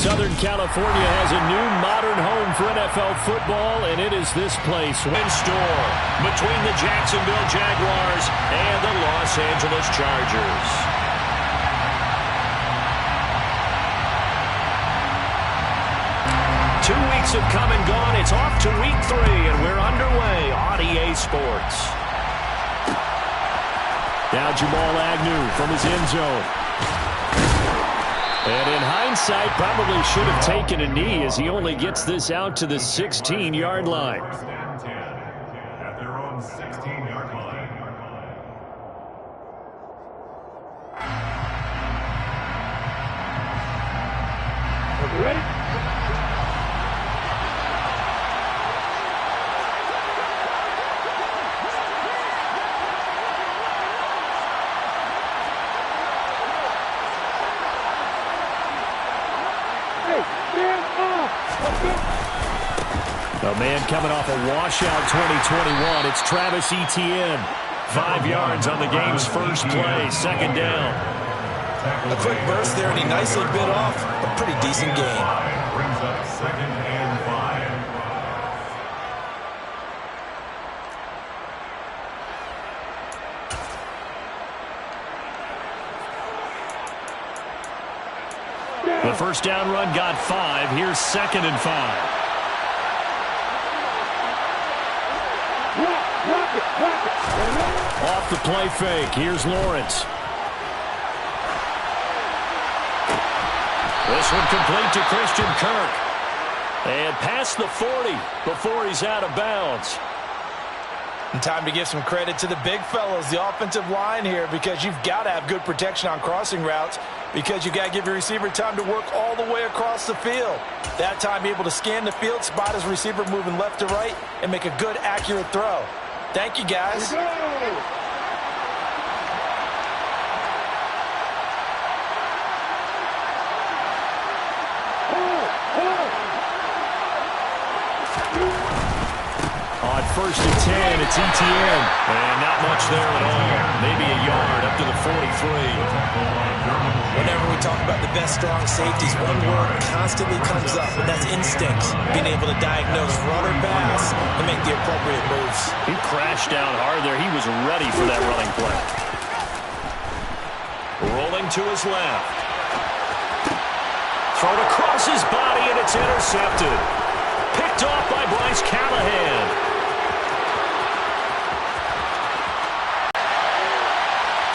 Southern California has a new modern home for NFL football, and it is this place. Windstorm between the Jacksonville Jaguars and the Los Angeles Chargers. Two weeks have come and gone. It's off to week 3, and we're underway on EA Sports. Now Jamal Agnew from his end zone. And in hindsight, probably should have taken a knee as he only gets this out to the 16-yard line. At their own 16-yard line. Are you ready? A man coming off a washout 2021. It's Travis Etienne. 5 yards on the game's first play. Second down. A quick burst there, and he nicely bit off a pretty decent gain. Brings up 2nd and 5. The first down run got 5. Here's 2nd and 5. Off the play fake. Here's Lawrence. This one complete to Christian Kirk. And past the 40 before he's out of bounds. And time to give some credit to the big fellows, the offensive line here, because you've got to have good protection on crossing routes, because you've got to give your receiver time to work all the way across the field. That time able to scan the field, spot his receiver moving left to right, and make a good, accurate throw. Thank you, guys. On 1st and 10, it's Etienne. And not much there at all. Maybe a yard up to the 43. Whenever we talk about the best strong safeties, one word constantly comes up, and that's instincts. Being able to diagnose run or pass and make the appropriate moves. He crashed down hard there. He was ready for that running play. Rolling to his left. Thrown across his body, and it's intercepted. Picked off by Bryce Callahan.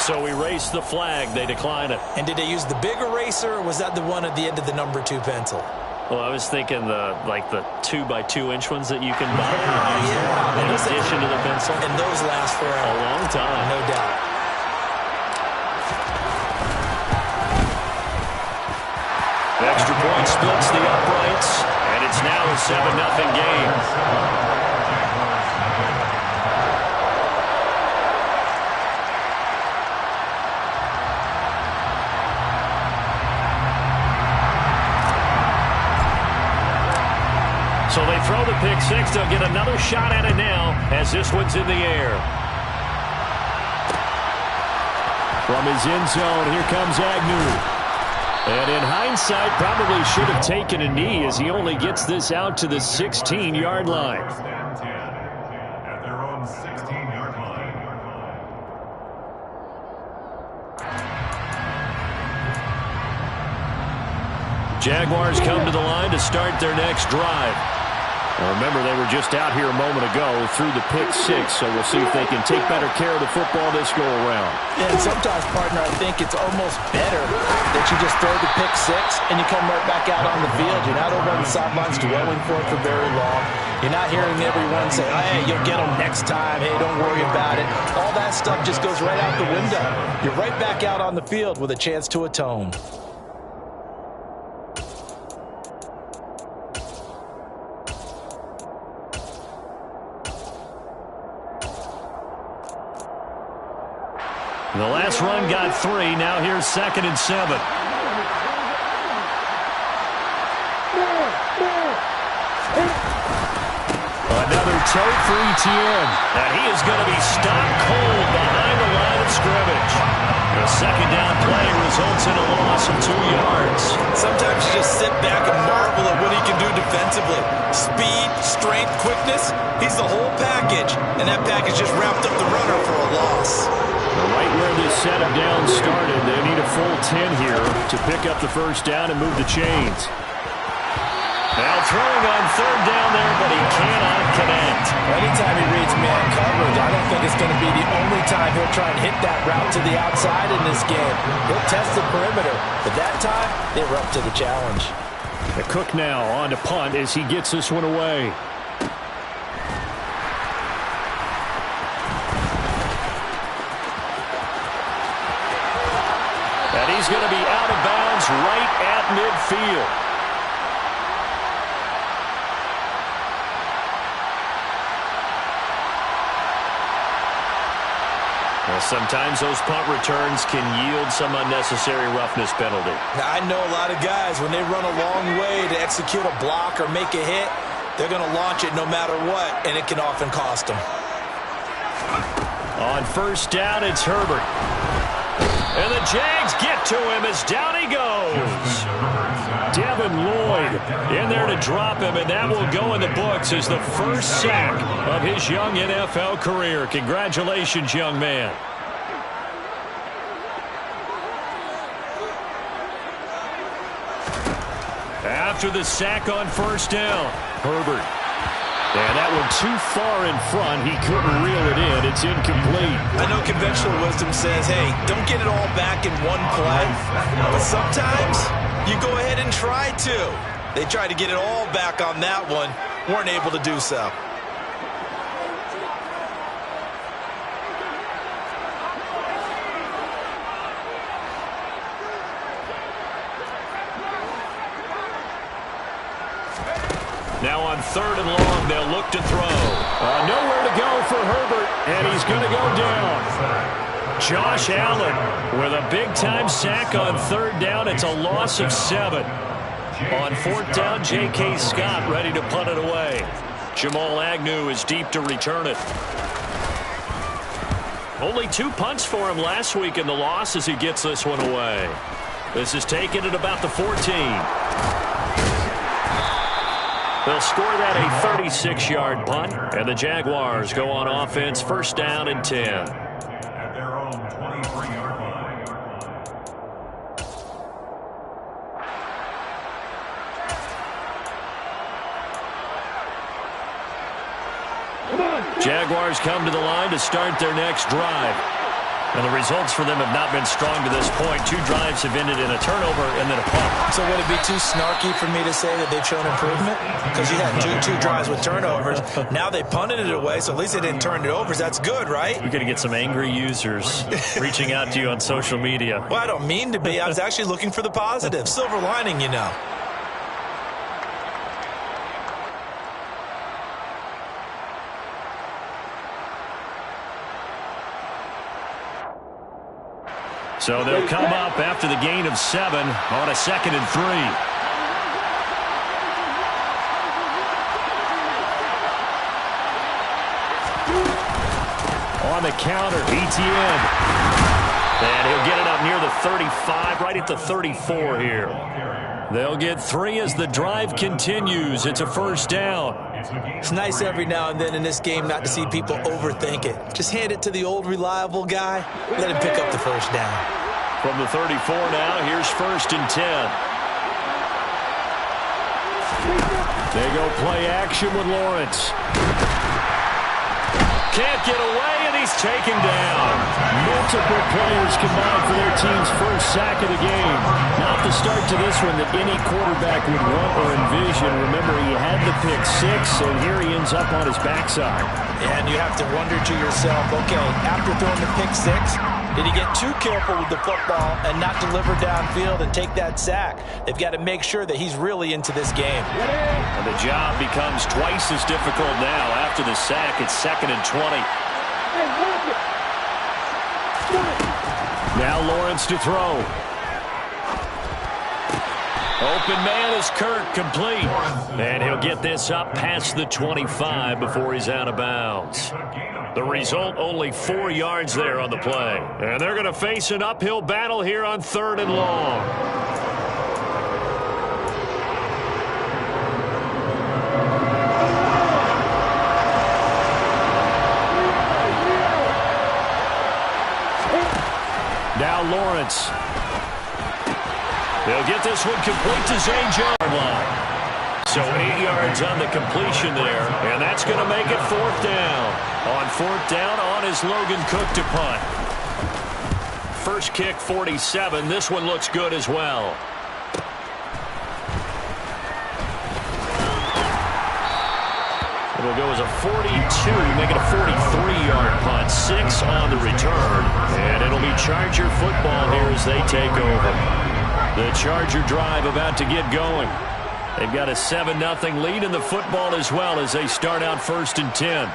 So we race the flag. They decline it. And did they use the big eraser, or was that the one at the end of the number 2 pencil? Well, I was thinking the 2x2-inch ones that you can buy. Yeah. In addition to the pencil. And those last for a long time. No doubt. Extra point splits the uprights, and it's now a 7-0 game. So they throw the pick six. They'll get another shot at it now as this one's in the air. From his end zone, here comes Agnew. And in hindsight, probably should have taken a knee as he only gets this out to the 16-yard line. At their own 16-yard line. Jaguars come to the line to start their next drive. Well, remember, they were just out here a moment ago through the pick six, so we'll see if they can take better care of the football this go-around. Yeah, and sometimes, partner, I think it's almost better that you just throw the pick six and you come right back out on the field. You're not over on the sidelines dwelling for it for very long. You're not hearing everyone say, hey, you'll get them next time. Hey, don't worry about it. All that stuff just goes right out the window. You're right back out on the field with a chance to atone. The last run got 3. Now here's 2nd and 7. Another tote for Etienne. And he is going to be stopped cold behind the line of scrimmage. The second down play results in a loss of 2 yards. Sometimes you just sit back strength, quickness. He's the whole package, and that package just wrapped up the runner for a loss. Right where this set of downs started, they need a full 10 here to pick up the first down and move the chains. Now throwing on third down there, but he cannot connect. Anytime he reads man coverage, I don't think it's going to be the only time he'll try and hit that route to the outside in this game. He'll test the perimeter, but that time, they were up to the challenge. The Cook now on to punt as he gets this one away. And he's going to be out of bounds right at midfield. Well, sometimes those punt returns can yield some unnecessary roughness penalty. Now, I know a lot of guys, when they run a long way to execute a block or make a hit, they're going to launch it no matter what, and it can often cost them. On first down, it's Herbert. And the Jags get to him as down he goes. Devin Lloyd in there to drop him, and that will go in the books as the first sack of his young NFL career. Congratulations, young man. After the sack on first down, Herbert. And that one too far in front. He couldn't reel it in. It's incomplete. I know conventional wisdom says, hey, don't get it all back in one play. But sometimes you go ahead and try to. They tried to get it all back on that one. Weren't able to do so. Now on third and long, they'll look to throw. Nowhere to go for Herbert, and he's going to go down. Josh Allen with a big-time sack on third down. It's a loss of 7. On fourth down, J.K. Scott ready to punt it away. Jamal Agnew is deep to return it. Only 2 punts for him last week in the loss as he gets this one away. This is taken at about the 14. They'll score that a 36-yard punt, and the Jaguars go on offense, first down and 10. At their own 23-yard line. Jaguars come to the line to start their next drive. And the results for them have not been strong to this point. 2 drives have ended in a turnover and then a punt. So would it be too snarky for me to say that they've shown improvement? Because you had two drives with turnovers. Now they punted it away, so at least they didn't turn it over. That's good, right? You're going to get some angry users reaching out to you on social media. Well, I don't mean to be. I was actually looking for the positive. Silver lining, you know. So they'll come up after the gain of 7 on a 2nd and 3. On the counter, ETN. And he'll get it up near the 35, right at the 34 here. They'll get 3 as the drive continues. It's a first down. It's nice every now and then in this game not to see people overthink it. Just hand it to the old reliable guy. Let him pick up the first down. From the 34 now, here's first and 10. They go play action with Lawrence. Can't get away, and he's taken down. Multiple players combined for their team's first sack of the game. Not the start to this one that any quarterback would want or envision. Remember, he had the pick 6, and here he ends up on his backside. And you have to wonder to yourself, okay, after throwing the pick 6, did he get too careful with the football and not deliver downfield and take that sack? They've got to make sure that he's really into this game. And the job becomes twice as difficult now. After the sack, it's 2nd and 20. Now Lawrence to throw. Open man is Kirk, complete. And he'll get this up past the 25 before he's out of bounds. The result, only 4 yards there on the play. And they're going to face an uphill battle here on 3rd and long. Now Lawrence. They'll get this one complete to Zane Jones. So 8 yards on the completion there, and that's going to make it 4th down. On 4th down, on is Logan Cook to punt. First kick, 47. This one looks good as well. It'll go as a 42, make it a 43-yard punt. 6 on the return, and it'll be Charger football here as they take over. The Charger drive about to get going. They've got a 7-0 lead in the football as well as they start out 1st and 10.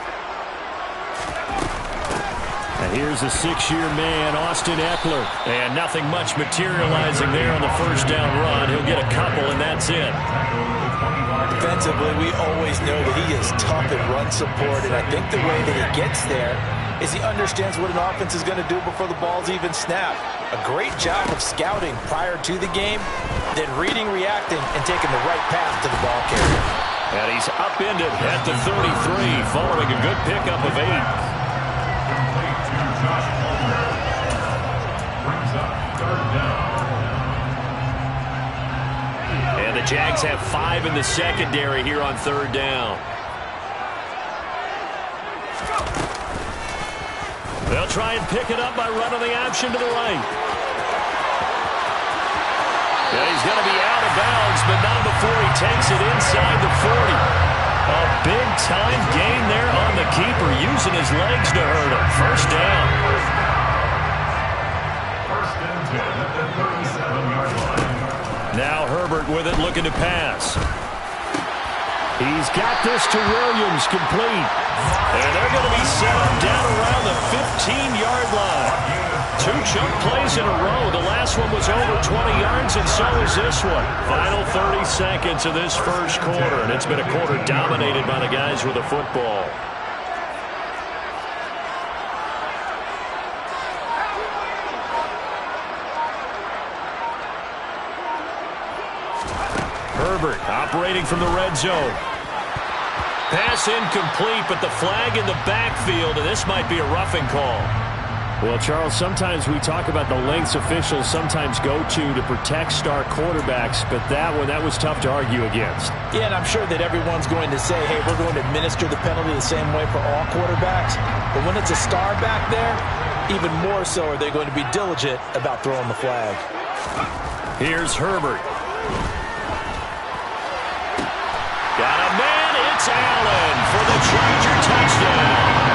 And here's a 6-year man, Austin Eckler. And nothing much materializing there on the first down run. He'll get a couple, and that's it. Defensively, we always know that he is tough at run support, and I think the way that he gets there is he understands what an offense is going to do before the ball's even snapped. A great job of scouting prior to the game, then reading, reacting, and taking the right path to the ball carrier. And he's upended at the 33, following a good pickup of 8. And the Jags have 5 in the secondary here on 3rd down. They'll try and pick it up by running the option to the right. Yeah, he's going to be out of bounds, but not before he takes it inside the 40. A big-time gain there on the keeper, using his legs to hurt him. First down. 1st and 10 at the 37-yard line. Now Herbert with it, looking to pass. He's got this to Williams, complete. And they're going to be set up down around the 15-yard line. 2 chunk plays in a row. The last one was over 20 yards, and so is this one. Final 30 seconds of this first quarter, and it's been a quarter dominated by the guys with the football. Herbert operating from the red zone. Pass incomplete, but the flag in the backfield, and this might be a roughing call. Well, Charles, sometimes we talk about the lengths officials sometimes go to protect star quarterbacks, but that was tough to argue against. Yeah, and I'm sure that everyone's going to say, hey, we're going to administer the penalty the same way for all quarterbacks. But when it's a star back there, even more so are they going to be diligent about throwing the flag. Here's Herbert. Got a man, it's Allen for the Charger touchdown.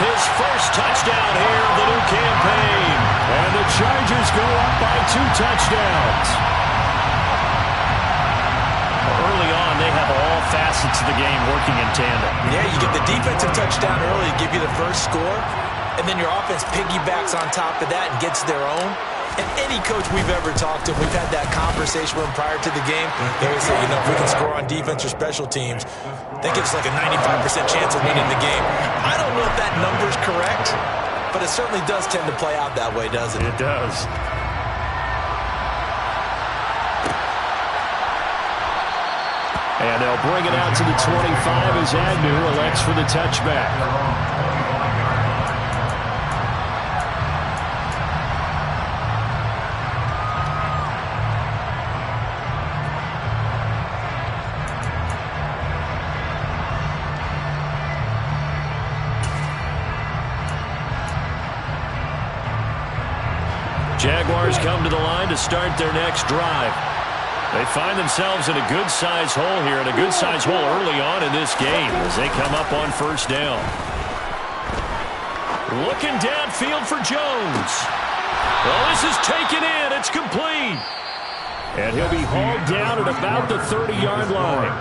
His first touchdown here of the new campaign. And the Chargers go up by 2 touchdowns. Early on, they have all facets of the game working in tandem. Yeah, you get the defensive touchdown early to give you the first score, and then your offense piggybacks on top of that and gets their own. And any coach we've ever talked to, we've had that conversation with them prior to the game. They always say, if we can score on defense or special teams, that gives us like a 95% chance of winning the game. I don't know if that number's correct, but it certainly does tend to play out that way, doesn't it? It does. And they'll bring it out to the 25 as Agnew elects for the touchback. Jaguars come to the line to start their next drive. They find themselves in a good-sized hole here, and a good-sized hole early on in this game as they come up on first down. Looking downfield for Jones. Well, this is taken in. It's complete. And he'll be hauled down at about the 30-yard line.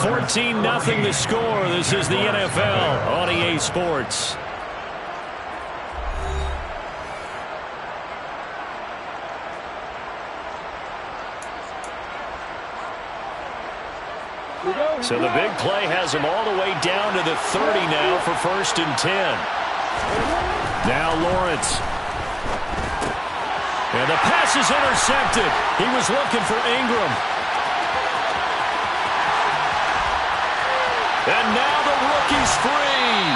14-0 the score. This is the NFL on EA Sports. So the big play has him all the way down to the 30 now for 1st and 10. Now Lawrence. And the pass is intercepted. He was looking for Ingram. And now the rookie's free.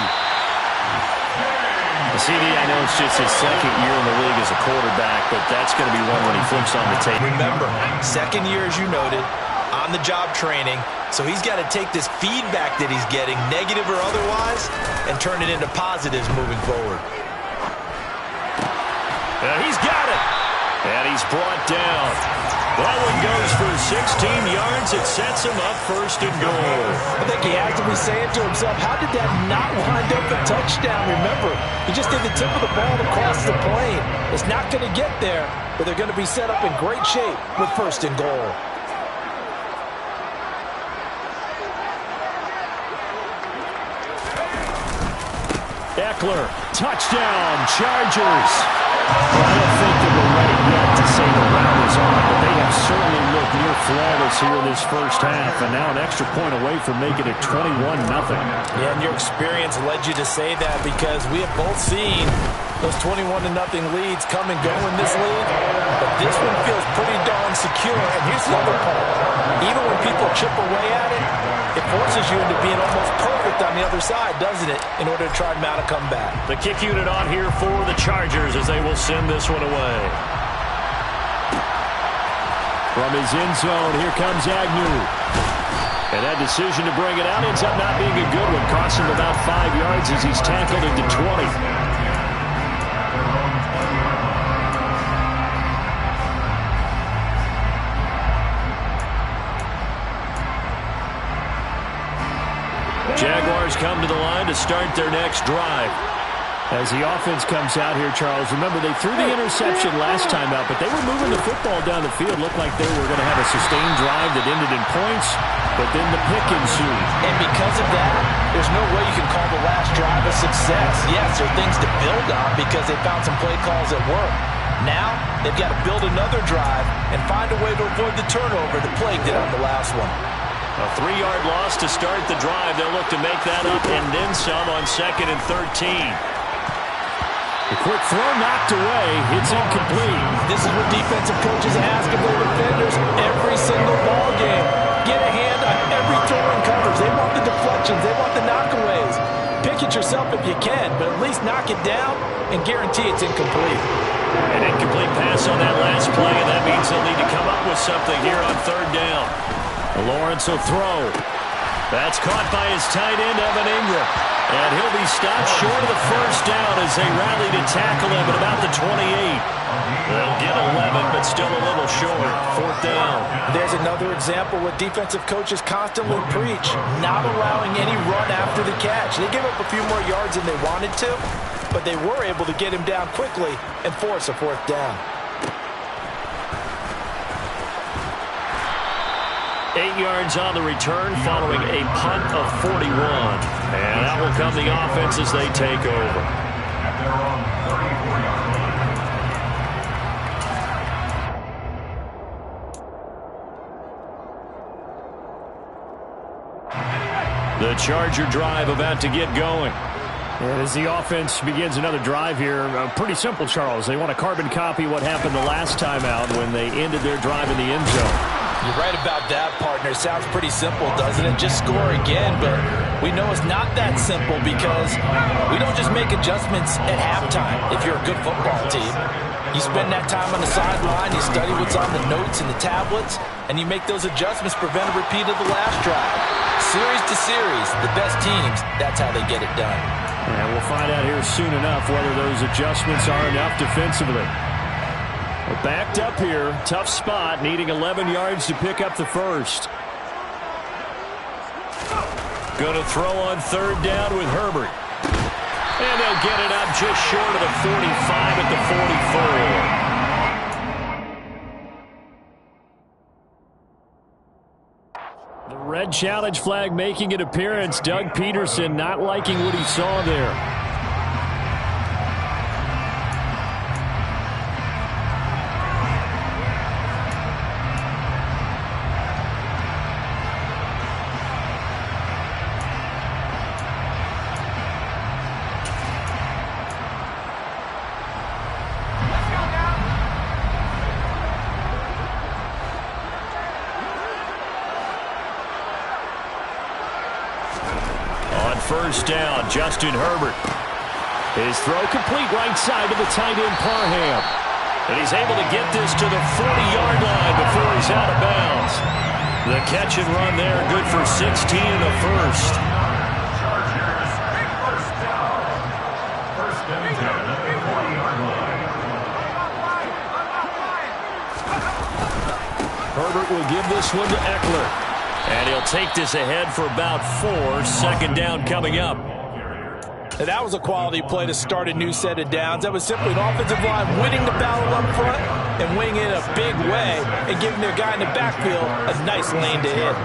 CD, I know it's just his second year in the league as a quarterback, but that's going to be one when he flips on the tape. Remember, second year, as you noted, on-the-job training, so he's got to take this feedback that he's getting, negative or otherwise, and turn it into positives moving forward. He's got it, and he's brought down. That one goes for 16 yards. It sets him up first and goal. I think he has to be saying to himself, how did that not wind up a touchdown? Remember, he just did the tip of the ball across the plane. It's not going to get there, but they're going to be set up in great shape with first and goal. Eckler, touchdown, Chargers. Well, I don't think that we're ready yet to say the round is on, but they have certainly looked near flawless here in this first half, and now an extra point away from making it 21-0. Yeah, and your experience led you to say that because we have both seen those 21-0 leads come and go in this league, but this one feels pretty darn secure. And here's the other part. Even when people chip away at it, it forces you into being almost perfect on the other side, doesn't it, in order to try to mount a comeback. The kick unit on here for the Chargers as they will send this one away. From his end zone, here comes Agnew. And that decision to bring it out ends up not being a good one. Costs him about 5 yards as he's tackled into 20. Jaguars come to the line to start their next drive. As the offense comes out here, Charles, remember they threw the interception last time out, but they were moving the football down the field. Looked like they were going to have a sustained drive that ended in points, but then the pick ensued. And because of that, there's no way you can call the last drive a success. Yes, there are things to build on because they found some play calls that work. Now, they've got to build another drive and find a way to avoid the turnover that plagued it on the last one. A 3-yard loss to start the drive. They'll look to make that up and then some on 2nd and 13. The quick throw knocked away. It's incomplete. This is what defensive coaches ask of their defenders every single ball game. Get a hand on every throw in coverage. They want the deflections. They want the knockaways. Pick it yourself if you can, but at least knock it down and guarantee it's incomplete. An incomplete pass on that last play, and that means they'll need to come up with something here on 3rd down. Lawrence will throw. That's caught by his tight end, Evan Ingram. And he'll be stopped short of the first down as they rally to tackle him at about the 28. They'll get 11, but still a little short. 4th down. There's another example what defensive coaches constantly preach, not allowing any run after the catch. They gave up a few more yards than they wanted to, but they were able to get him down quickly and force a 4th down. 8 yards on the return following a punt of 41. And that will come the offense as they take over. At their own 34-yard line. The Charger drive about to get going. And as the offense begins another drive here, pretty simple, Charles. They want to carbon copy what happened the last time out when they ended their drive in the end zone. You're right about that, partner. Sounds pretty simple, doesn't it? Just score again, but we know it's not that simple because we don't just make adjustments at halftime if you're a good football team. You spend that time on the sideline, you study what's on the notes and the tablets, and you make those adjustments, prevent a repeat of the last drive. Series to series, the best teams, that's how they get it done. And we'll find out here soon enough whether those adjustments are enough defensively. We're backed up here. Tough spot, needing 11 yards to pick up the first. Going to throw on 3rd down with Herbert. And they'll get it up just short of the 45 at the 44. The red challenge flag making an appearance. Doug Peterson not liking what he saw there. First down, Justin Herbert. His throw complete right side to the tight end Parham. And he's able to get this to the 40-yard line before he's out of bounds. The catch and run there, good for 16 and a first. First and 10 at the 40-yard line. Herbert will give this one to Eckler. And he'll take this ahead for about 4. Second down coming up. And that was a quality play to start a new set of downs. That was simply an offensive line winning the battle up front and winning it in a big way and giving their guy in the backfield a nice lane to hit.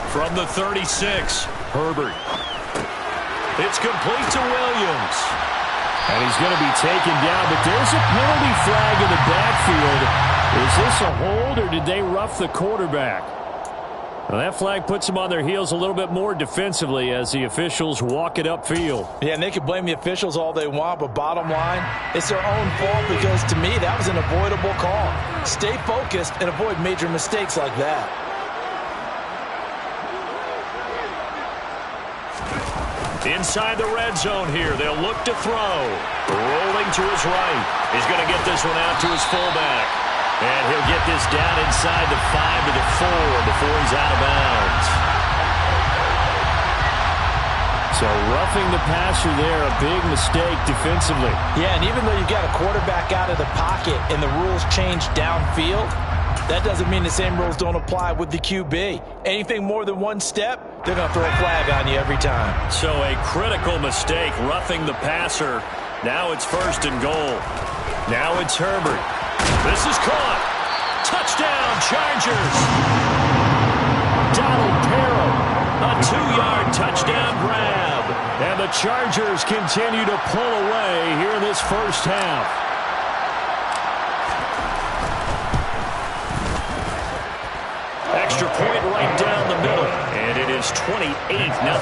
From the 36, Herbert. It's complete to Williams. And he's going to be taken down, but there's a penalty flag in the backfield. Is this a hold, or did they rough the quarterback? Well, that flag puts them on their heels a little bit more defensively as the officials walk it upfield. Yeah, and they can blame the officials all they want, but bottom line, it's their own fault because, to me, that was an avoidable call. Stay focused and avoid major mistakes like that. Inside the red zone here, they'll look to throw. Rolling to his right. He's going to get this one out to his fullback. And he'll get this down inside the 5 to the 4 before he's out of bounds. So roughing the passer there, a big mistake defensively. Yeah, and even though you've got a quarterback out of the pocket and the rules change downfield, that doesn't mean the same rules don't apply with the QB. Anything more than one step, they're going to throw a flag on you every time. So a critical mistake, roughing the passer. Now it's first and goal. Now it's Herbert. This is caught. Touchdown, Chargers. Donald Parham, a 2-yard touchdown grab. And the Chargers continue to pull away here in this first half. Extra point right down the middle. And it is 28-0.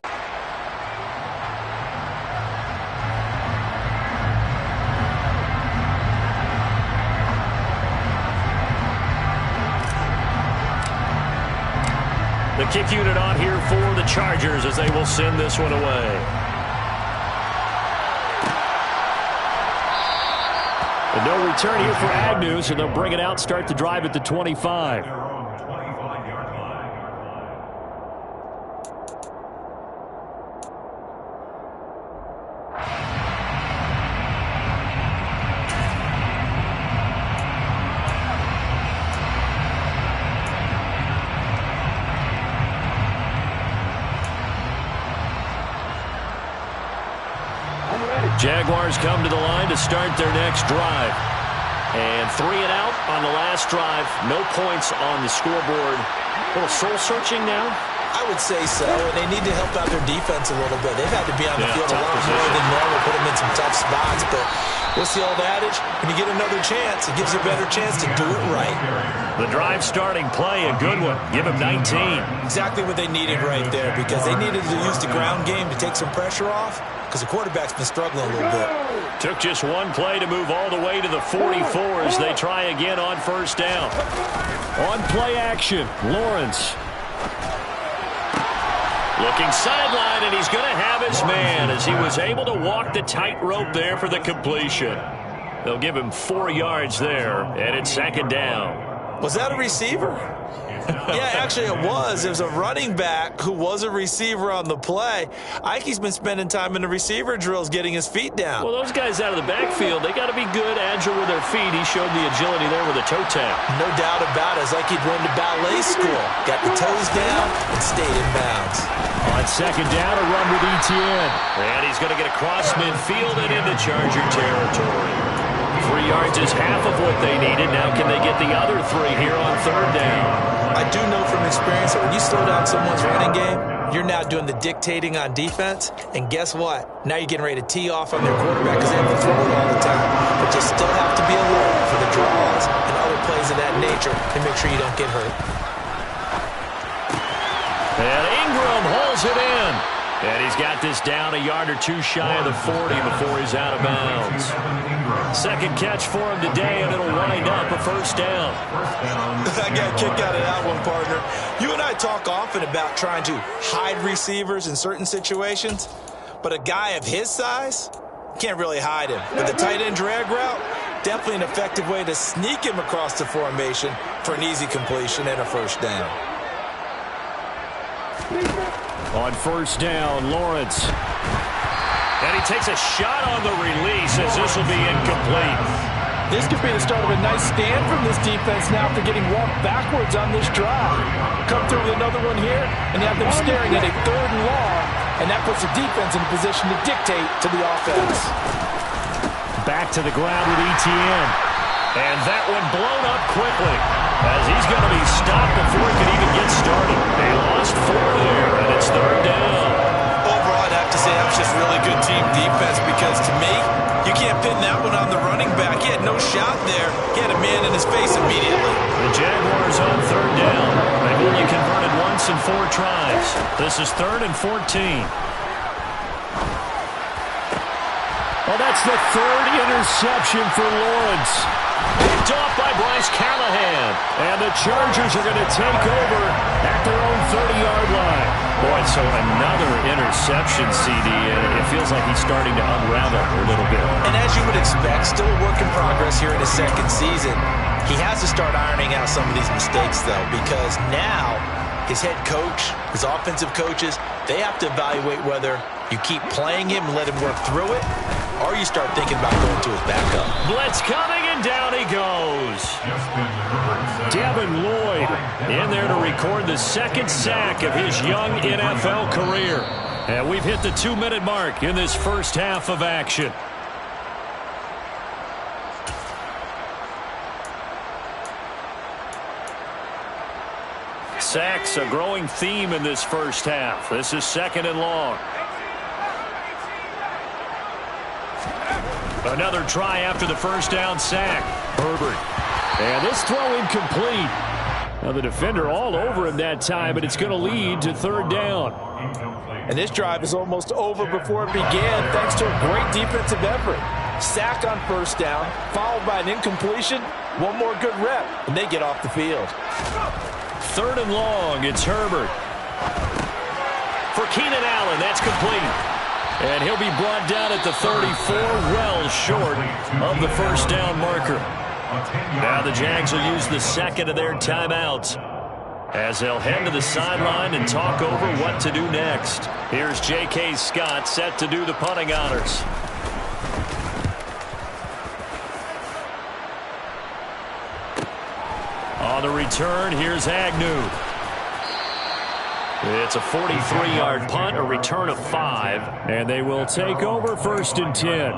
The kick unit on here for the Chargers as they will send this one away. And no return here for Agnew, so they'll bring it out, start the drive at the 25. Jaguars come to the line to start their next drive. And 3 and out on the last drive. No points on the scoreboard. A little soul-searching now? I would say so, and they need to help out their defense a little bit. They've had to be on the field a lot more than normal, put them in some tough spots. But what's the old adage? When you get another chance, it gives you a better chance to do it right. The drive starting play, a good one. Give them 19. Exactly what they needed right there, because they needed to use the ground game to take some pressure off, because the quarterback's been struggling a little bit. Took just one play to move all the way to the 44 as they try again on first down. On play action, Lawrence. Looking sideline, and he's going to have his man as he was able to walk the tightrope there for the completion. They'll give him 4 yards there, and it's second down. Was that a receiver? Yeah, actually it was. It was a running back who was a receiver on the play. Ike's been spending time in the receiver drills getting his feet down. Well, those guys out of the backfield, they got to be good, agile with their feet. He showed the agility there with a toe tap. No doubt about it. It's like he'd run to ballet school. Got the toes down and stayed in bounds. On second down, a run with Etienne. And he's going to get across midfield and into Charger territory. 3 yards is half of what they needed. Now can they get the other 3 here on third down? I do know from experience that when you slow down someone's running game, you're now doing the dictating on defense. And guess what? Now you're getting ready to tee off on their quarterback because they have to throw it all the time. But you still have to be alert for the draws and other plays of that nature to make sure you don't get hurt. And Ingram holds it in. And he's got this down a yard or two shy of the 40 before he's out of bounds. Second catch for him today, and it'll wind up a first down. I got a kick out of that one, partner. You and I talk often about trying to hide receivers in certain situations, but a guy of his size can't really hide him. But the tight end drag route, definitely an effective way to sneak him across the formation for an easy completion and a first down. On first down, Lawrence. And he takes a shot on the release as this will be incomplete. This could be the start of a nice stand from this defense now after getting walked backwards on this drive. Come through with another one here, and you have them staring at a 3rd and long, and that puts the defense in a position to dictate to the offense. Back to the ground with ETN. And that one blown up quickly as he's going to be stopped before he can even get started. They lost 4 there, and it's 3rd down. Overall, I'd have to say that was just really good team defense because, to me, you can't pin that one on the running back. He had no shot there. He had a man in his face immediately. The Jaguars on 3rd down. They've only converted once in 4 tries. This is 3rd and 14. Well, that's the 3rd interception for Lawrence. Picked off by Bryce Callahan. And the Chargers are going to take over at their own 30-yard line. Boy, so another interception, CD, and it feels like he's starting to unravel a little bit. And as you would expect, still a work in progress here in his 2nd season. He has to start ironing out some of these mistakes, though, because now his head coach, his offensive coaches, they have to evaluate whether you keep playing him and let him work through it, or you start thinking about going to his backup. Blitz coming, and down he goes. Devin Lloyd in there to record the 2nd sack of his young NFL career. And we've hit the 2-minute mark in this first half of action. Sacks, a growing theme in this first half. This is 2nd and long. Another try after the first down sack. Herbert. And this throw incomplete. Now the defender all over him that time, but it's going to lead to 3rd down. And this drive is almost over before it began thanks to a great defensive effort. Sack on first down, followed by an incompletion. One more good rep, and they get off the field. 3rd and long, it's Herbert. For Keenan Allen, that's complete. And he'll be brought down at the 34, well short of the first down marker. Now the Jags will use the 2nd of their timeouts as they'll head to the sideline and talk over what to do next. Here's J.K. Scott set to do the punting honors. On the return, here's Agnew. It's a 43-yard punt, a return of 5, and they will take over 1st and 10.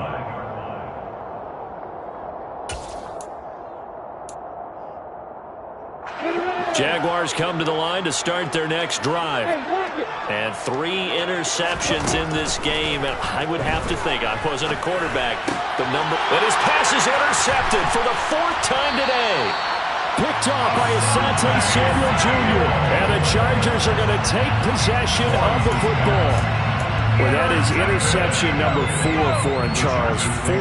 Jaguars come to the line to start their next drive. And 3 interceptions in this game, and I would have to think, I wasn't a quarterback, and his pass is intercepted for the 4th time today. Picked off by Asante Samuel Jr. And the Chargers are going to take possession of the football. Well, that is interception number 4 for him, Charles. 4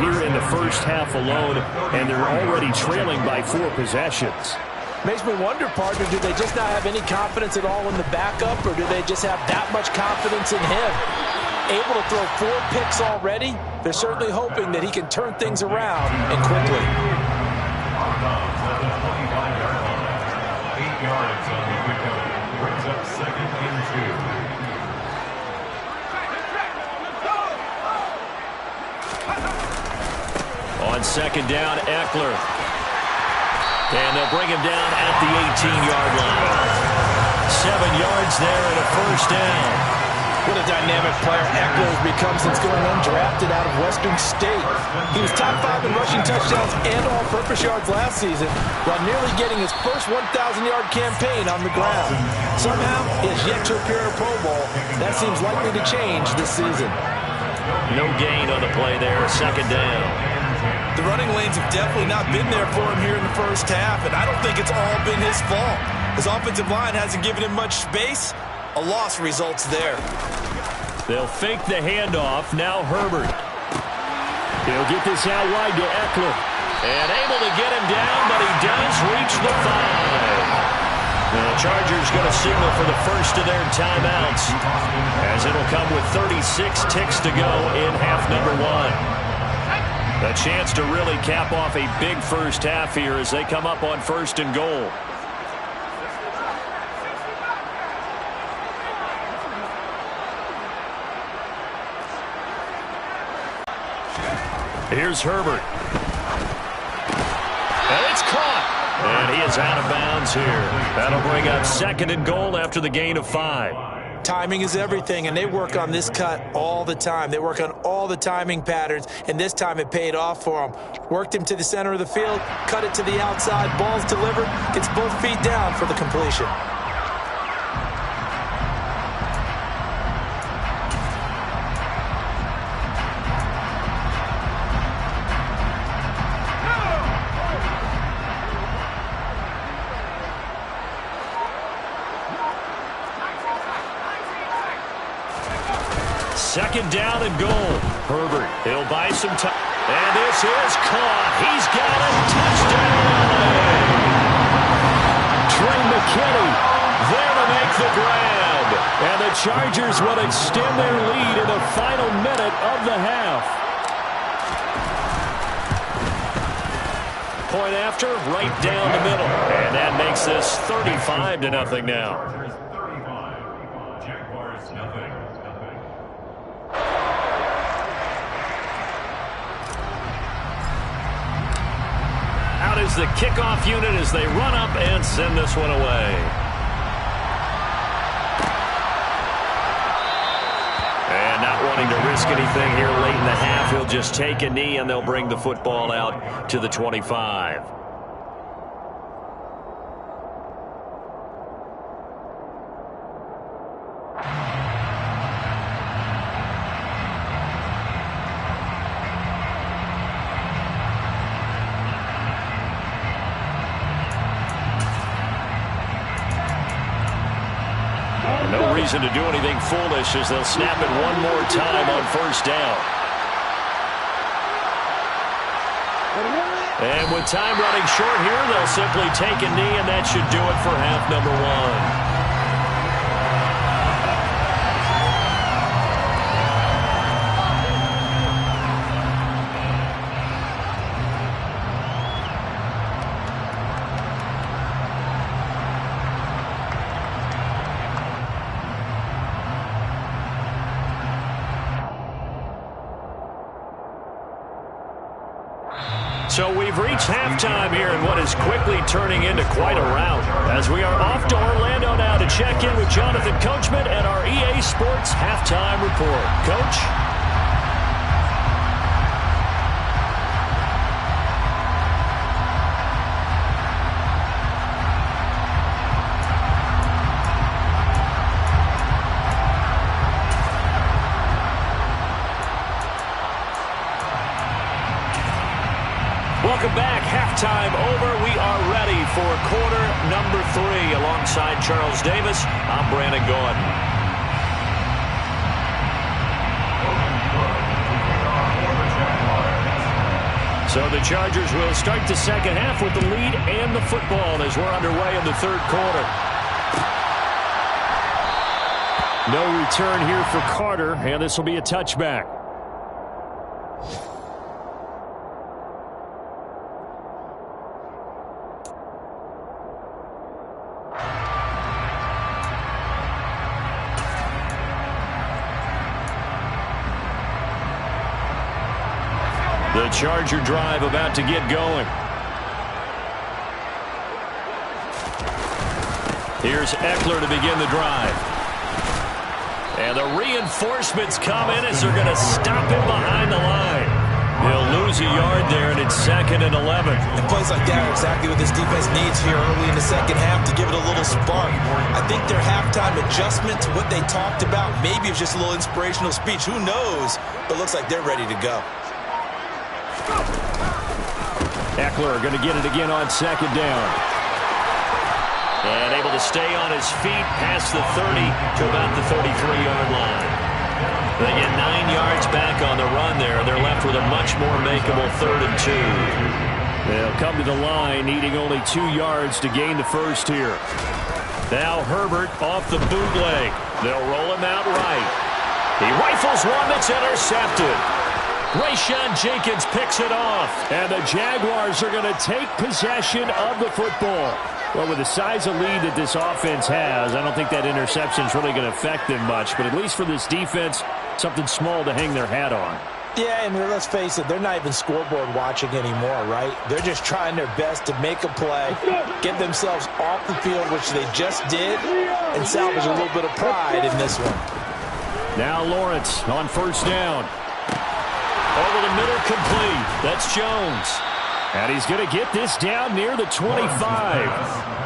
here in the first half alone, and they're already trailing by 4 possessions. Makes me wonder, partner, do they just not have any confidence at all in the backup, or do they just have that much confidence in him? Able to throw 4 picks already, they're certainly hoping that he can turn things around and quickly. 8 yards on the pickup. Brings up 2nd and 2. On 2nd down, Eckler. And they'll bring him down at the 18-yard line. 7 yards there and a first down. What a dynamic player Eckler has become since going undrafted out of Western State. He was top 5 in rushing touchdowns and all-purpose yards last season while nearly getting his first 1,000-yard campaign on the ground. Somehow, he has yet to appear in a Pro Bowl. That seems likely to change this season. No gain on the play there, 2nd down. The running lanes have definitely not been there for him here in the first half, and I don't think it's all been his fault. His offensive line hasn't given him much space. A loss results there. They'll fake the handoff. Now Herbert. He'll get this out wide to Eckler. And able to get him down, but he does reach the 5. The Chargers going to signal for the first of their timeouts, as it'll come with 36 ticks to go in half number 1. A chance to really cap off a big first half here as they come up on 1st and goal. Here's Herbert. And it's caught. And he is out of bounds here. That'll bring up 2nd and goal after the gain of 5. Timing is everything, and they work on this cut all the time. They work on all the timing patterns, and this time it paid off for them. Worked him to the center of the field, cut it to the outside, ball's delivered, gets both feet down for the completion. Second down and goal. Herbert, he'll buy some time. And this is caught. He's got it. Touchdown! Trey McKinney there to make the grab. And the Chargers will extend their lead in the final minute of the half. Point after, right down the middle. And that makes this 35-0 now. Is the kickoff unit as they run up and send this one away. And not wanting to risk anything here late in the half, he'll just take a knee and they'll bring the football out to the 25. No reason to do anything foolish as they'll snap it one more time on 1st down. And with time running short here, they'll simply take a knee, and that should do it for half number 1. So we've reached halftime here in what is quickly turning into quite a rout, as we are off to Orlando now to check in with Jonathan Coachman and our EA Sports Halftime Report. Coach? Welcome back. Halftime over. We are ready for quarter number 3. Alongside Charles Davis, I'm Brandon Gordon. So the Chargers will start the second half with the lead and the football as we're underway in the 3rd quarter. No return here for Carter, and this will be a touchback. The Charger drive about to get going. Here's Eckler to begin the drive. And the reinforcements come in as they're going to stop him behind the line. He'll lose a yard there, and it's 2nd and 11. And plays like that are exactly what this defense needs here early in the second half to give it a little spark. I think their halftime adjustment to what they talked about, maybe it's just a little inspirational speech. Who knows? But it looks like they're ready to go. Eckler going to get it again on 2nd down. And able to stay on his feet past the 30 to about the 33-yard line. back on the run there. They're left with a much more makeable 3rd and 2. They'll come to the line, needing only 2 yards to gain the first here. Now Herbert off the bootleg. They'll roll him out right. He rifles one that's intercepted. Rayshawn Jenkins picks it off. And the Jaguars are going to take possession of the football. Well, with the size of lead that this offense has, I don't think that interception is really going to affect them much. But at least for this defense, something small to hang their hat on. Yeah, and let's face it, they're not even scoreboard watching anymore, right? They're just trying their best to make a play, get themselves off the field, which they just did, and salvage a little bit of pride in this one. Now Lawrence on 1st down. Over the middle, complete. That's Jones. And he's going to get this down near the 25.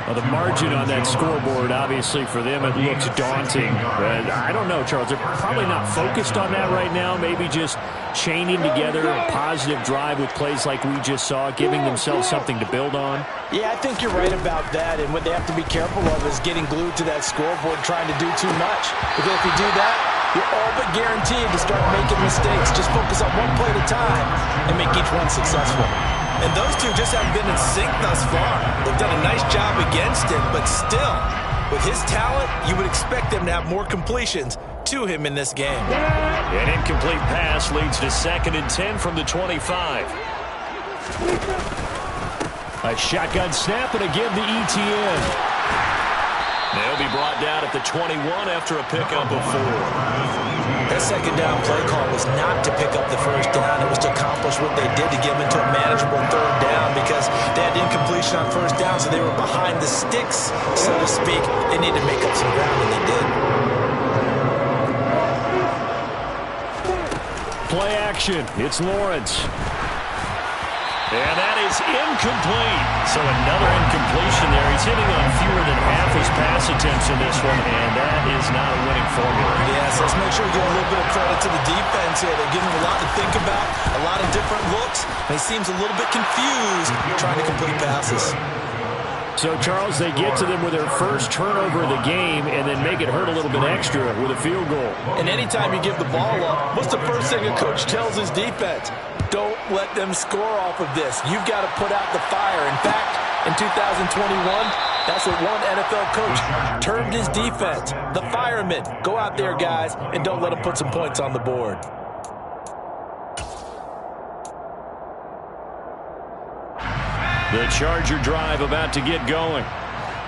Well, the margin on that scoreboard, obviously, for them, it looks daunting. But I don't know, Charles. They're probably not focused on that right now. Maybe just chaining together a positive drive with plays like we just saw, giving themselves something to build on. Yeah, I think you're right about that. And what they have to be careful of is getting glued to that scoreboard, trying to do too much. Because if you do that, you're all but guaranteed to start making mistakes. Just focus on one play at a time and make each one successful. And those two just haven't been in sync thus far. They've done a nice job against him, but still, with his talent, you would expect them to have more completions to him in this game. An incomplete pass leads to 2nd and 10 from the 25. A shotgun snap, and again the ETN. They'll be brought down at the 21 after a pickup of 4. That 2nd down play call was not to pick up the 1st down. It was to accomplish what they did to get them into a manageable 3rd down because they had incompletion on 1st down, so they were behind the sticks, so to speak. They needed to make up some ground, and they did. Play action. It's Lawrence. And that is incomplete. So another incompletion there. He's hitting on fewer than half his pass attempts in this one, and that is not a winning formula. Yes, let's make sure we give a little bit of credit to the defense here. They're giving him a lot to think about, a lot of different looks, and he seems a little bit confused trying to complete passes. So, Charles, they get to them with their first turnover of the game and then make it hurt a little bit extra with a field goal. And anytime you give the ball up, what's the first thing a coach tells his defense? Don't let them score off of this. You've got to put out the fire. In fact, in 2021, that's what one NFL coach termed his defense. The firemen. Go out there, guys, and don't let them put some points on the board. The Charger drive about to get going.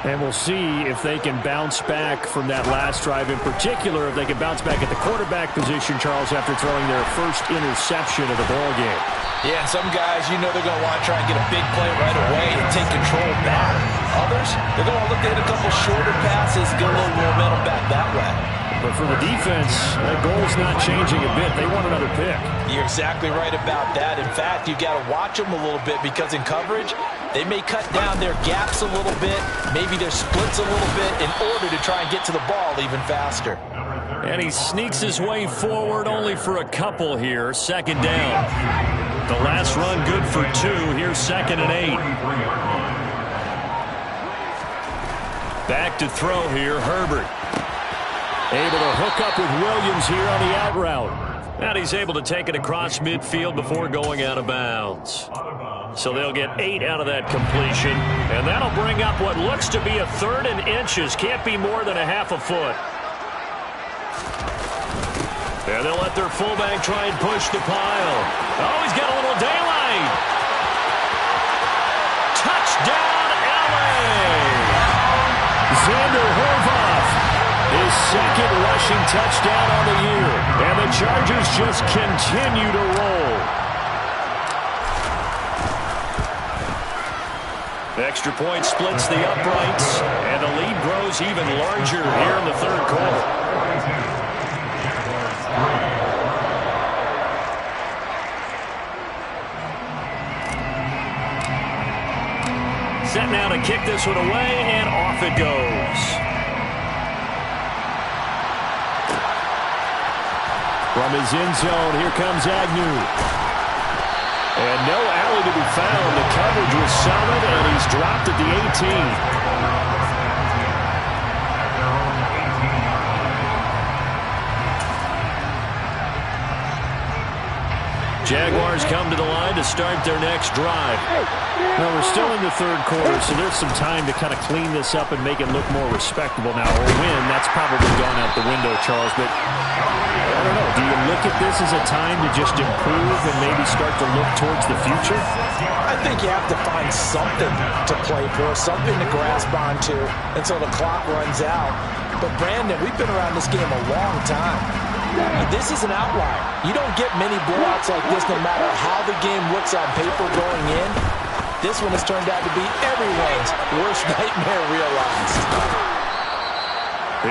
And we'll see if they can bounce back from that last drive. In particular, if they can bounce back at the quarterback position, Charles, after throwing their first interception of the ball game. Yeah, and some guys, you know they're going to want to try and get a big play right away and take control back. Others, they're going to look to hit a couple shorter passes, get a little momentum back that way. But for the defense, that goal's not changing a bit. They want another pick. You're exactly right about that. In fact, you've got to watch them a little bit because in coverage, they may cut down their gaps a little bit, maybe their splits a little bit in order to try and get to the ball even faster. And he sneaks his way forward only for a couple here. 2nd down. The last run good for 2. Here's 2nd and 8. Back to throw here, Herbert. Able to hook up with Williams here on the out route. And he's able to take it across midfield before going out of bounds. So they'll get 8 out of that completion. And that'll bring up what looks to be a 3rd and inches. Can't be more than a half a foot. And they'll let their fullback try and push the pile. Oh, he's got a little daylight. Touchdown, LA! Xander Horvath. His 2nd rushing touchdown on the year. And the Chargers just continue to roll. Extra point splits the uprights. And the lead grows even larger here in the 3rd quarter. Set now to kick this one away, and off it goes. From his end zone, here comes Agnew. And no alley to be found. The coverage was solid, and he's dropped at the 18. Jaguars come to the line to start their next drive. Well, we're still in the third quarter, so there's some time to kind of clean this up and make it look more respectable now. Or win, that's probably gone out the window, Charles. But I don't know. Do you look at this as a time to just improve and maybe start to look towards the future? I think you have to find something to play for, something to grasp onto until the clock runs out. But, Brandon, we've been around this game a long time. This is an outlier. You don't get many blowouts like this no matter how the game looks on paper going in. This one has turned out to be everyone's worst nightmare realized.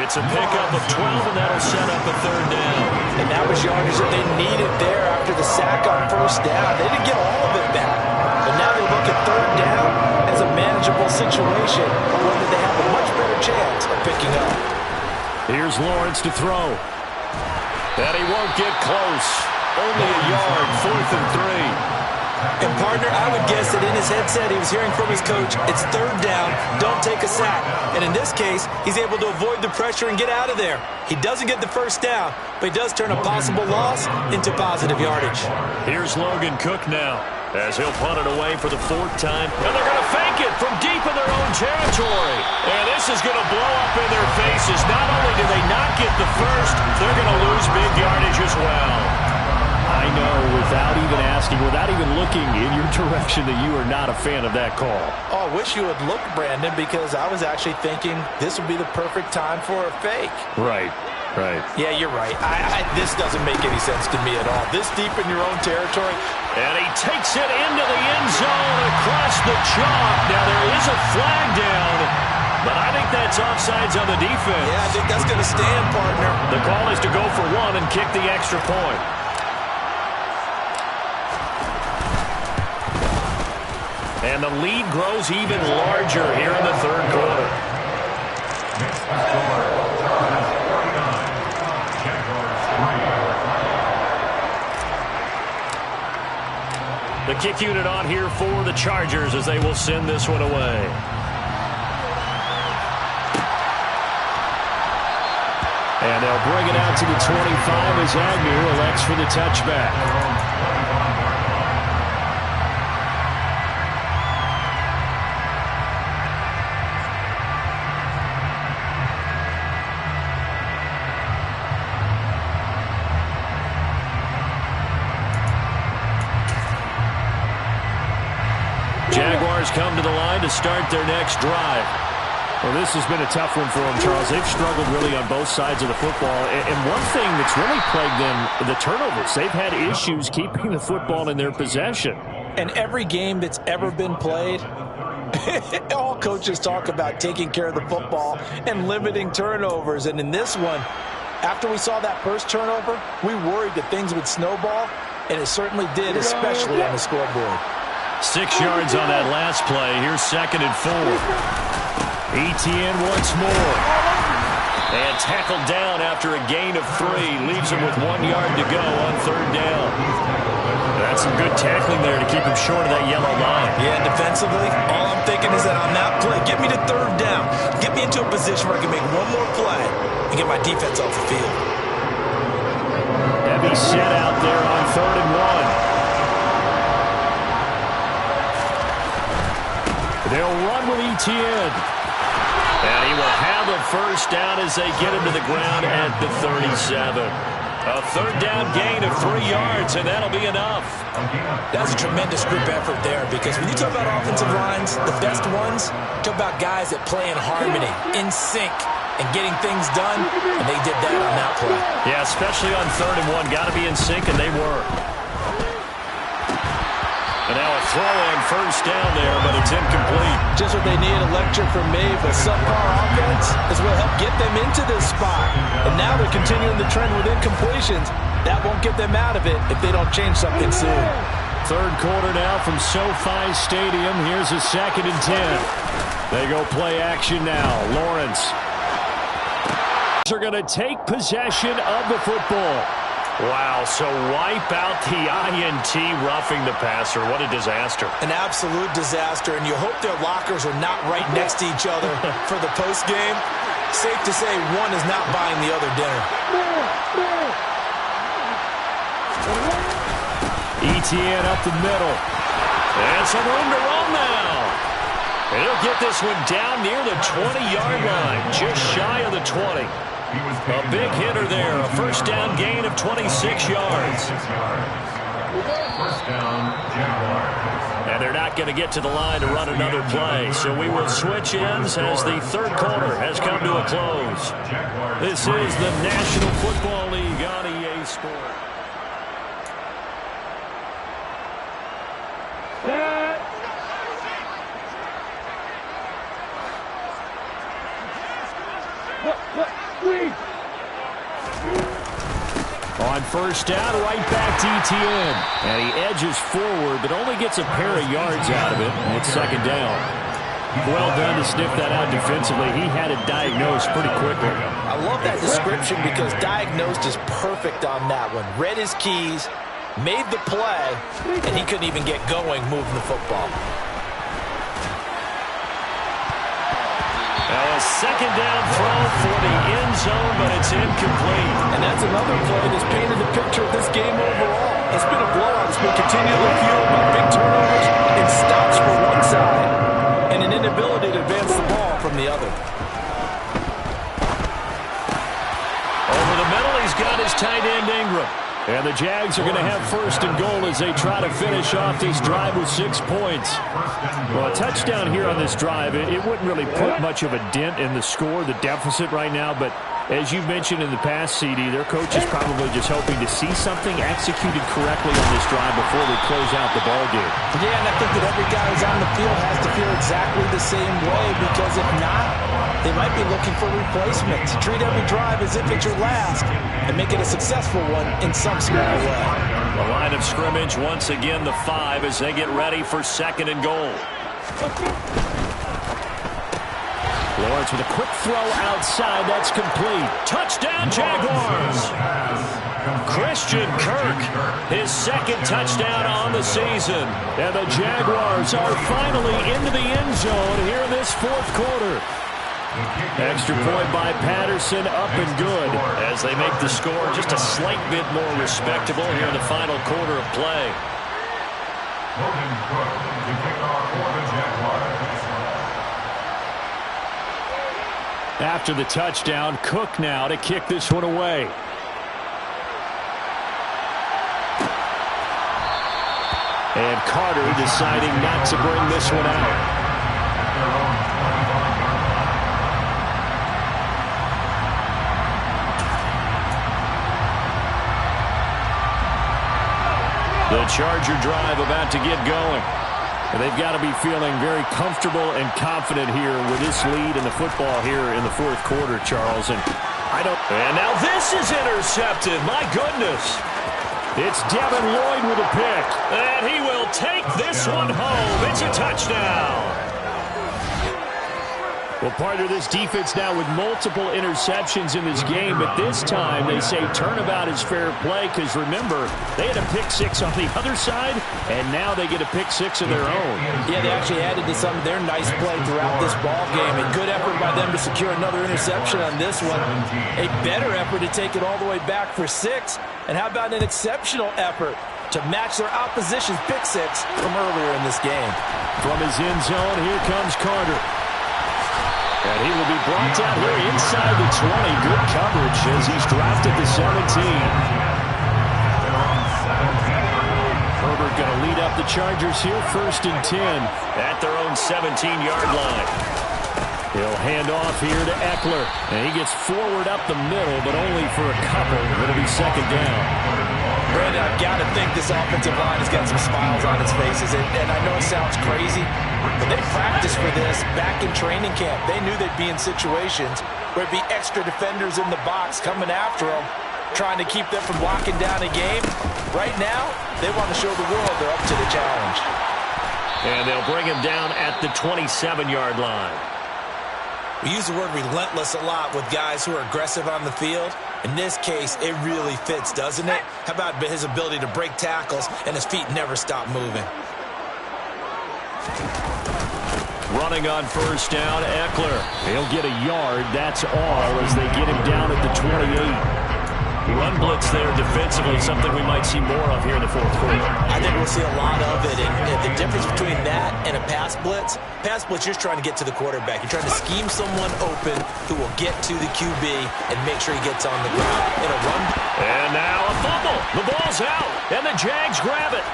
It's a pickup of 12, and that'll set up a third down. And that was yardage that they needed there after the sack on first down. They didn't get all of it back. But now they look at third down as a manageable situation, one that they have a much better chance of picking up. Here's Lawrence to throw. And he won't get close. Only a yard, 4th and 3. And, partner, I would guess that in his headset he was hearing from his coach, it's third down, don't take a sack. And in this case, he's able to avoid the pressure and get out of there. He doesn't get the first down, but he does turn a possible loss into positive yardage. Here's Logan Cook now, as he'll punt it away for the 4th time. And they're going to fake it from deep in their own territory. And this is going to blow up in their faces. Not only do they not get the first, they're going to lose big yardage as well. I know, without even asking, without even looking in your direction, that you are not a fan of that call. Oh, I wish you would look, Brandon, because I was actually thinking this would be the perfect time for a fake. Right. Yeah, you're right. This doesn't make any sense to me at all. This deep in your own territory. And he takes it into the end zone across the chalk. Now, there is a flag down, but I think that's offsides on the defense. Yeah, I think that's going to stand, partner. The call is to go for 1 and kick the extra point. And the lead grows even larger here in the third quarter. The kick unit on here for the Chargers as they will send this one away. And they'll bring it out to the 25 as Agnew elects for the touchback. Jaguars come to the line to start their next drive. Well, this has been a tough one for them, Charles. They've struggled really on both sides of the football. And one thing that's really plagued them, the turnovers. They've had issues keeping the football in their possession. And every game that's ever been played, all coaches talk about taking care of the football and limiting turnovers. And in this one, after we saw that first turnover, we worried that things would snowball, and it certainly did, especially on the scoreboard. 6 yards on that last play. Here's 2nd and 4. Etienne once more. And tackled down after a gain of 3. Leaves him with 1 yard to go on 3rd down. That's some good tackling there to keep him short of that yellow line. Yeah, defensively, all I'm thinking is that on that play, get me to 3rd down. Get me into a position where I can make one more play and get my defense off the field. Heavy set out there on 3rd and 1. They'll run with Etienne. And he will have a first down as they get him to the ground at the 37. A 3rd down gain of 3 yards, and that'll be enough. That's a tremendous group effort there, because when you talk about offensive lines, the best ones, talk about guys that play in harmony, in sync, and getting things done, and they did that on that play. Yeah, especially on 3rd and 1. Got to be in sync, and they were. And now a throw on first down there, but it's incomplete. Just what they need, a lecture from me. But subpar offense is what helped get them into this spot. And now they're continuing the trend with incompletions. That won't get them out of it if they don't change something soon. 3rd quarter now from SoFi Stadium. Here's a 2nd and 10. They go play action now. Lawrence. They're going to take possession of the football. Wow, so wipe out the INT roughing the passer. What a disaster. An absolute disaster, and you hope their lockers are not right next to each other for the postgame. Safe to say one is not buying the other dinner. ETN up the middle. And some room to run now. And he'll get this one down near the 20-yard line, just shy of the 20. A big hitter there, a first down gain of 26 yards. First down, Jaguars. And they're not going to get to the line to run another play, so we will switch ends as the third quarter has come to a close. This is the National Football League on EA Sports. On first down, right back to ETN. And he edges forward, but only gets a pair of yards out of it. And it's second down. Well done to sniff that out defensively. He had it diagnosed pretty quickly. I love that description because diagnosed is perfect on that one. Read his keys, made the play, and he couldn't even get going moving the football. A second down throw for the end zone, but it's incomplete. And that's another play that's painted the picture of this game overall. It's been a blowout. It's been continually fueled by big turnovers and stops for one side and an inability to advance the ball from the other. Over the middle, he's got his tight end Ingram. And the Jags are going to have first and goal as they try to finish off this drive with 6 points. Well, a touchdown here on this drive, it wouldn't really put much of a dent in the score, the deficit right now. But as you mentioned in the past, CD, their coach is probably just hoping to see something executed correctly on this drive before they close out the ball game. Yeah, and I think that every guy who's on the field has to feel exactly the same way, because if not, they might be looking for replacements. Treat every drive as if it's your last and make it a successful one in some small way. The line of scrimmage once again the 5 as they get ready for second and goal. Lawrence with a quick throw outside. That's complete. Touchdown, Jaguars. Christian Kirk, his second touchdown on the season. And the Jaguars are finally into the end zone here in this fourth quarter. Extra point by Patterson, up and good as they make the score just a slight bit more respectable here in the final quarter of play. Logan Cook to kick off for the Jaguars. After the touchdown, Cook now to kick this one away. And Carter deciding not to bring this one out. The Charger drive about to get going. And they've got to be feeling very comfortable and confident here with this lead in the football here in the fourth quarter, Charles. And now this is intercepted. My goodness. It's Devin Lloyd with a pick. And he will take this one home. It's a touchdown. Well, partner, this defense now with multiple interceptions in this game, but this time they say turnabout is fair play because, remember, they had a pick 6 on the other side, and now they get a pick 6 of their own. Yeah, they actually added to some of their nice play throughout this ball game. A good effort by them to secure another interception on this one. A better effort to take it all the way back for 6. And how about an exceptional effort to match their opposition's pick 6 from earlier in this game. From his end zone, here comes Carter. And he will be brought down here inside the 20. Good coverage as he's dropped at the 17. Herbert going to lead up the Chargers here, 1st and 10 at their own 17-yard line. He'll hand off here to Eckler. And he gets forward up the middle, but only for a couple. It'll be second down. Brandon, I've got to think this offensive line has got some smiles on its faces. And I know it sounds crazy, but they practiced for this back in training camp. They knew they'd be in situations where it'd be extra defenders in the box coming after them, trying to keep them from locking down a game. Right now, they want to show the world they're up to the challenge. And they'll bring him down at the 27-yard line. We use the word relentless a lot with guys who are aggressive on the field. In this case, it really fits, doesn't it? How about his ability to break tackles and his feet never stop moving? Running on first down, Eckler. He'll get a yard, that's all, as they get him down at the 28. Run blitz there defensively, something we might see more of here in the fourth quarter. I think we'll see a lot of it. And the difference between that and a pass blitz, you're just trying to get to the quarterback. You're trying to scheme someone open who will get to the QB and make sure he gets on the ground. In a run. And now a fumble. The ball's out, and the Jags grab it.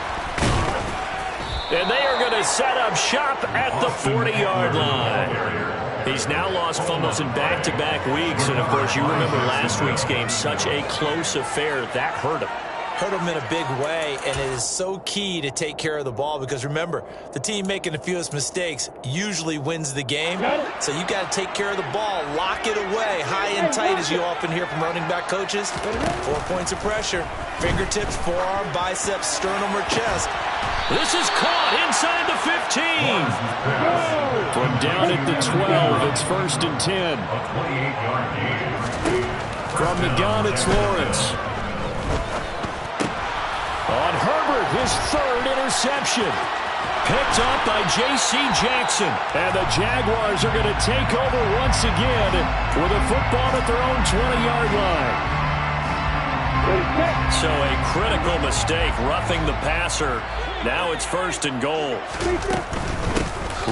And they are going to set up shop at the 40-yard line. He's now lost fumbles in back-to-back weeks, and, of course, you remember last week's game, such a close affair. That hurt him. Hurt him in a big way, and it is so key to take care of the ball because, remember, the team making the fewest mistakes usually wins the game. So you got to take care of the ball, lock it away, high and tight, as you often hear from running back coaches. 4 points of pressure, fingertips, forearm, biceps, sternum, or chest. This is caught inside the 15. From down at the 12, it's 1st and 10. From the gun, it's Lawrence. On Herbert, his 3rd interception. Picked up by J.C. Jackson. And the Jaguars are going to take over once again with a football at their own 20-yard line. So a critical mistake, roughing the passer. Now it's 1st and goal.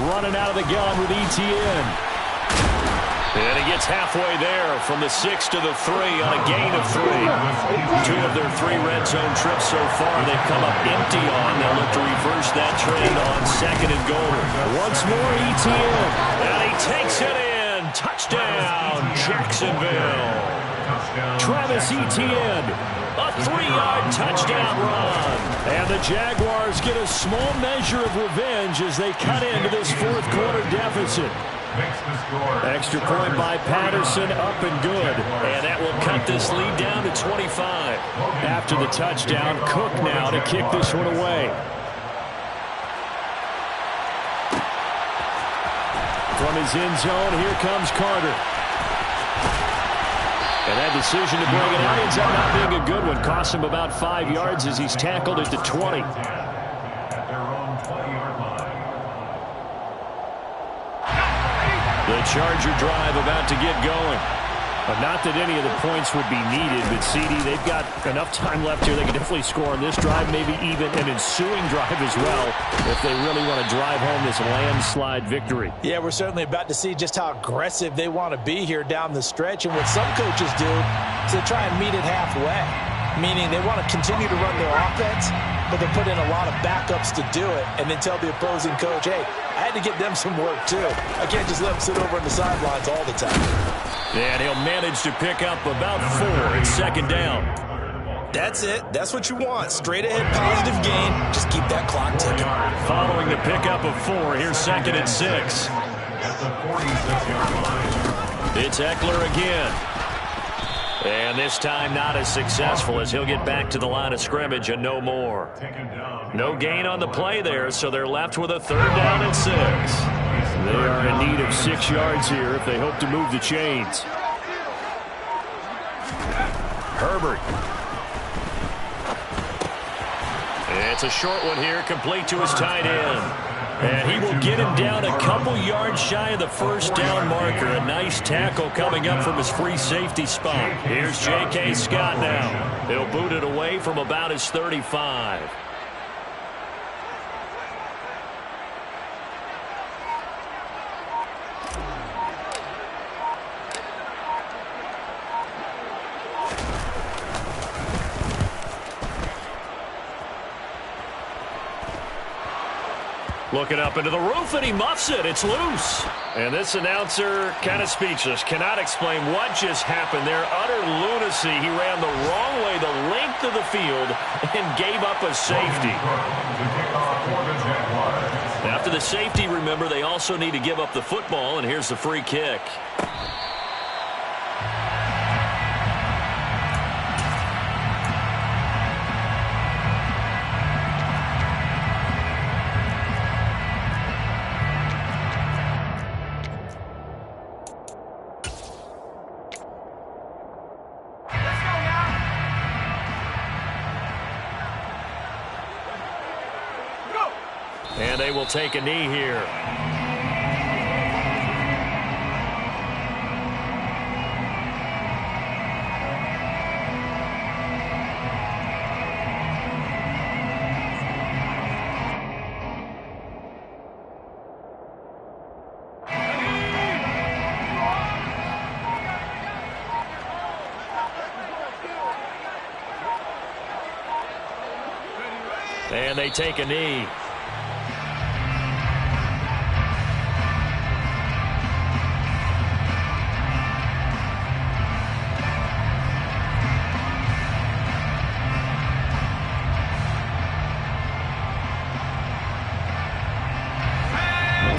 Running out of the gun with ETN. And he gets halfway there from the 6 to the 3 on a gain of 3. 2 of their 3 red zone trips so far they've come up empty on. They'll look to reverse that trend on 2nd and goal. Once more ETN. And he takes it in. Touchdown, Jacksonville. Travis Etienne, a 3-yard touchdown run. And the Jaguars get a small measure of revenge as they cut into this 4th quarter deficit. Extra point by Patterson, up and good. And that will cut this lead down to 25. After the touchdown, Cook now to kick this one away. From his end zone, here comes Carter. And that decision to bring it out ends up not being a good one. Cost him about 5 yards as he's tackled at the 20. The Charger drive about to get going. Not that any of the points would be needed, but CD, they've got enough time left here. They can definitely score on this drive, maybe even an ensuing drive as well, if they really want to drive home this landslide victory. Yeah, we're certainly about to see just how aggressive they want to be here down the stretch. And what some coaches do is they try and meet it halfway, meaning they want to continue to run their offense, but they put in a lot of backups to do it, and then tell the opposing coach, hey, I had to get them some work too. I can't just let them sit over on the sidelines all the time. And he'll manage to pick up about 4 at 2nd down. That's it. That's what you want. Straight ahead positive gain. Just keep that clock ticking. Following the pickup of 4, here's 2nd and 6. It's Eckler again. And this time not as successful as he'll get back to the line of scrimmage and no more. No gain on the play there, so they're left with a 3rd down and 6. They are in need of 6 yards here if they hope to move the chains. Herbert. It's a short one here, complete to his tight end. And he will get him down a couple yards shy of the 1st down marker. A nice tackle coming up from his free safety spot. Here's J.K. Scott now. He'll boot it away from about his 35. Looking up into the roof, and he muffs it. It's loose. And this announcer kind of speechless. Cannot explain what just happened there. Utter lunacy. He ran the wrong way the length of the field and gave up a safety. After the safety, remember, they also need to give up the football, and here's the free kick. And they will take a knee here. And they take a knee.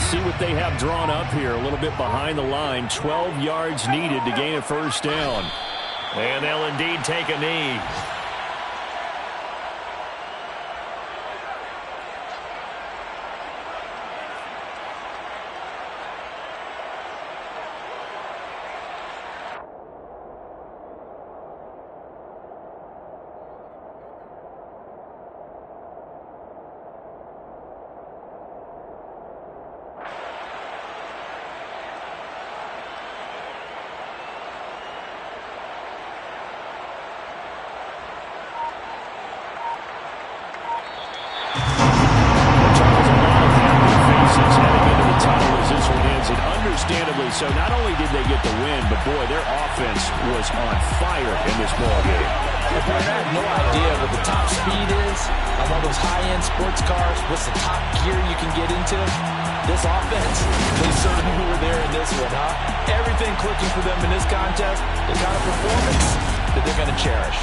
See what they have drawn up here. A little bit behind the line. 12 yards needed to gain a first down. And they'll indeed take a knee. Understandably so. Not only did they get the win, but boy, their offense was on fire in this ball game. I have no idea what the top speed is on one of those high-end sports cars. What's the top gear you can get into? This offense, they certainly were there in this one, huh? Everything clicking for them in this contest, the kind of performance that they're going to cherish.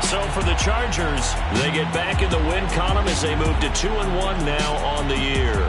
So for the Chargers, they get back in the win column as they move to 2-1 now on the year.